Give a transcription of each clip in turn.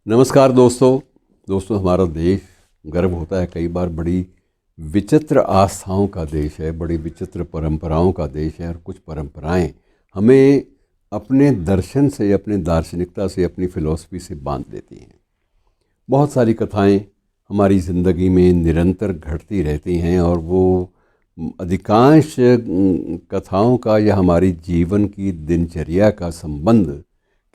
नमस्कार दोस्तों हमारा देश गर्व होता है कई बार बड़ी विचित्र आस्थाओं का देश है, बड़ी विचित्र परंपराओं का देश है। और कुछ परंपराएं हमें अपने दर्शन से, अपने दार्शनिकता से, अपनी फ़िलॉसफी से बांध देती हैं। बहुत सारी कथाएं हमारी ज़िंदगी में निरंतर घटती रहती हैं और वो अधिकांश कथाओं का या हमारी जीवन की दिनचर्या का संबंध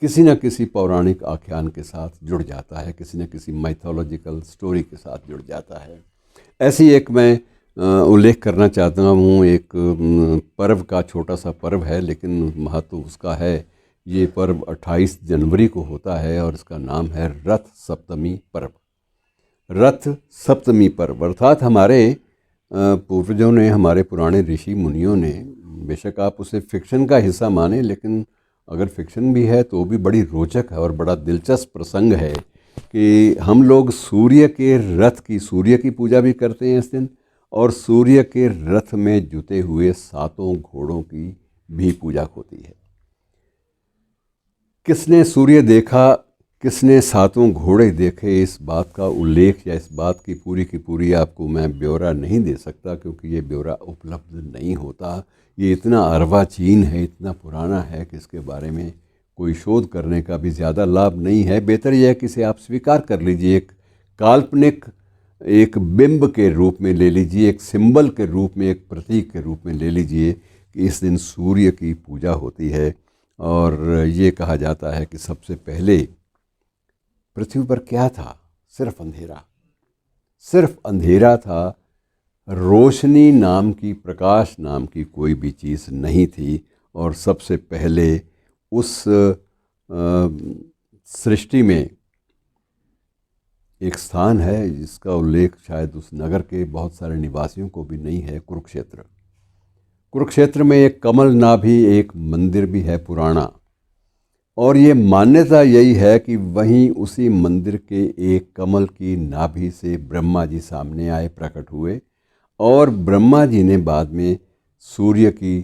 किसी न किसी पौराणिक आख्यान के साथ जुड़ जाता है, किसी न किसी माइथोलॉजिकल स्टोरी के साथ जुड़ जाता है। ऐसी एक मैं उल्लेख करना चाहता हूँ। एक पर्व का, छोटा सा पर्व है लेकिन महत्व उसका है। ये पर्व 28 जनवरी को होता है और इसका नाम है रथ सप्तमी पर्व। रथ सप्तमी पर्व अर्थात हमारे पूर्वजों ने, हमारे पुराने ऋषि मुनियों ने, बेशक आप उसे फिक्शन का हिस्सा माने, लेकिन अगर फिक्शन भी है तो भी बड़ी रोचक है और बड़ा दिलचस्प प्रसंग है कि हम लोग सूर्य के रथ की, सूर्य की पूजा भी करते हैं इस दिन, और सूर्य के रथ में जुते हुए 7 घोड़ों की भी पूजा होती है। किसने सूर्य देखा, किसने 7 घोड़े देखे, इस बात का उल्लेख या इस बात की पूरी आपको मैं ब्यौरा नहीं दे सकता, क्योंकि ये ब्यौरा उपलब्ध नहीं होता। ये इतना अर्वाचीन है, इतना पुराना है कि इसके बारे में कोई शोध करने का भी ज़्यादा लाभ नहीं है। बेहतर यह है कि इसे आप स्वीकार कर लीजिए, एक काल्पनिक, एक बिंब के रूप में ले लीजिए, एक सिंबल के रूप में, एक प्रतीक के रूप में ले लीजिए कि इस दिन सूर्य की पूजा होती है। और ये कहा जाता है कि सबसे पहले पृथ्वी पर क्या था? सिर्फ अंधेरा, सिर्फ अंधेरा था। रोशनी नाम की, प्रकाश नाम की कोई भी चीज़ नहीं थी। और सबसे पहले उस सृष्टि में एक स्थान है जिसका उल्लेख शायद उस नगर के बहुत सारे निवासियों को भी नहीं है, कुरुक्षेत्र। कुरुक्षेत्र में एक कमल नाभि, एक मंदिर भी है पुराना, और ये मान्यता यही है कि वहीं उसी मंदिर के एक कमल की नाभि से ब्रह्मा जी सामने आए, प्रकट हुए, और ब्रह्मा जी ने बाद में सूर्य की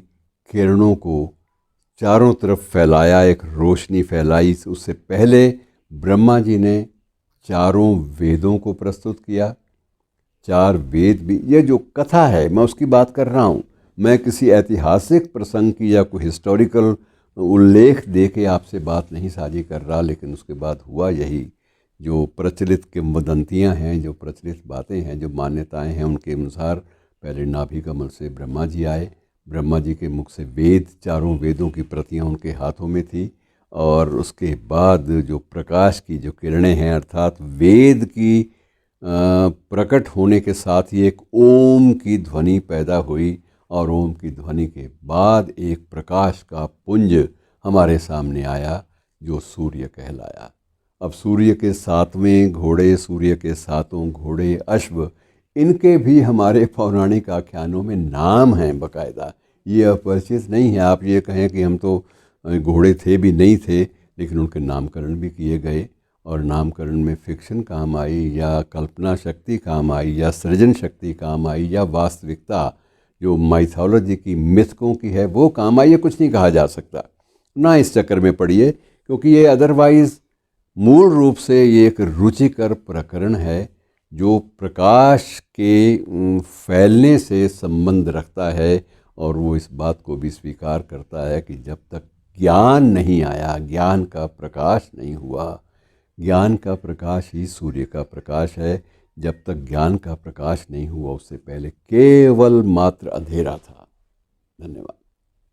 किरणों को चारों तरफ फैलाया, एक रोशनी फैलाई। उससे पहले ब्रह्मा जी ने चारों वेदों को प्रस्तुत किया। 4 वेद भी, ये जो कथा है मैं उसकी बात कर रहा हूँ। मैं किसी ऐतिहासिक प्रसंग की या कोई हिस्टोरिकल उल्लेख दे के आपसे बात नहीं साझी कर रहा, लेकिन उसके बाद हुआ यही। जो प्रचलित किंवदंतियाँ हैं, जो प्रचलित बातें हैं, जो मान्यताएं हैं, उनके अनुसार पहले नाभि कमल से ब्रह्मा जी आए। ब्रह्मा जी के मुख से वेद, चारों वेदों की प्रतियां उनके हाथों में थी, और उसके बाद जो प्रकाश की जो किरणें हैं, अर्थात वेद की प्रकट होने के साथ ही एक ओम की ध्वनि पैदा हुई, और ओम की ध्वनि के बाद एक प्रकाश का पुंज हमारे सामने आया जो सूर्य कहलाया। अब सूर्य के 7वें घोड़े, सूर्य के 7 घोड़े अश्व, इनके भी हमारे पौराणिक आख्यानों में नाम हैं बाकायदा। ये अपरिचित नहीं है। आप ये कहें कि हम तो घोड़े थे भी नहीं थे, लेकिन उनके नामकरण भी किए गए, और नामकरण में फिक्शन काम आई या कल्पना शक्ति काम आई या सृजन शक्ति काम आई या वास्तविकता जो माइथोलॉजी की, मिथकों की है, वो काम आई। ये कुछ नहीं कहा जा सकता। ना इस चक्कर में पड़िए, क्योंकि ये अदरवाइज़ मूल रूप से ये एक रुचिकर प्रकरण है जो प्रकाश के फैलने से संबंध रखता है। और वो इस बात को भी स्वीकार करता है कि जब तक ज्ञान नहीं आया, ज्ञान का प्रकाश नहीं हुआ, ज्ञान का प्रकाश ही सूर्य का प्रकाश है। जब तक ज्ञान का प्रकाश नहीं हुआ, उससे पहले केवल मात्र अंधेरा था। धन्यवाद।